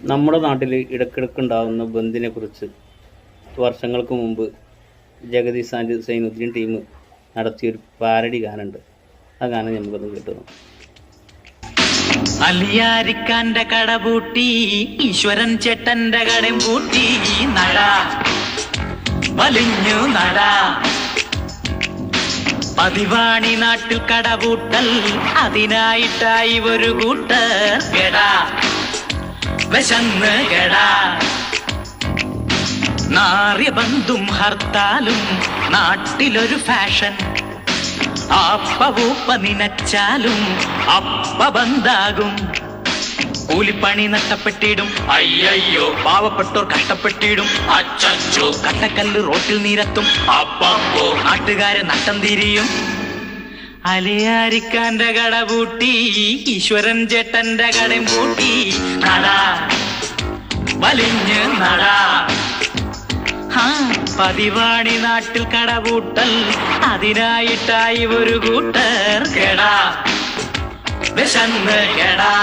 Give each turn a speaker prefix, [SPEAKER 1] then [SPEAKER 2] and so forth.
[SPEAKER 1] നമ്മുടെ നാട്ടിൽ ഇടയ്ക്കിടയ്ക്കുണ്ടാകുന്ന ബന്ദിനെക്കുറിച്ച് വർഷങ്ങൾക്ക് മുമ്പ് ജഗദീഷ് ആൻഡ് സൈനുദ്ദീൻ ടീം നടത്തിയൊരു പാരഡി ഗാനമുണ്ട്. ആ ഗാനം നമുക്കൊന്ന് കേട്ടു.
[SPEAKER 2] അലിയാരിക്കാന്റെ കട പൂട്ടി, ഈശ്വരൻ ചേട്ടന്റെ കടം പൂട്ടി, നട വലിഞ്ഞു നട. പതിവാണി നാട്ടിൽ കടപൂട്ടൽ, അതിനായിട്ടായി ഒരു കൂട്ടർ കെടാ വിശന്ന് കെടാ. നാറിയ ബന്ധും ഹർത്താലും നാട്ടിലൊരു ഫാഷൻ. അപ്പവൂപ്പ നിനച്ചാലും അപ്പ ബന്ധാകും. കൂലിപ്പണി നഷ്ടപ്പെട്ടിടും, അയ്യോ പാവപ്പെട്ടോർ കഷ്ടപ്പെട്ടിടും, അച്ചോ കട്ടക്കല്ല് റോട്ടിൽ നിരത്തും, അപ്പോ നാട്ടുകാരെ നട്ടം തിരിയും. അലിയാരിക്കാന്റെ കട പൂട്ടി, ഈശ്വരൻ ചേട്ടന്റെ കടം പൂട്ടി, നട വലിഞ്ഞ് നട. പതിവാണി നാട്ടിൽ കടപൂട്ടൽ, അതിനായിട്ടായി ഒരു കൂട്ടർ കെടാ വിശന്ന് കെടാ.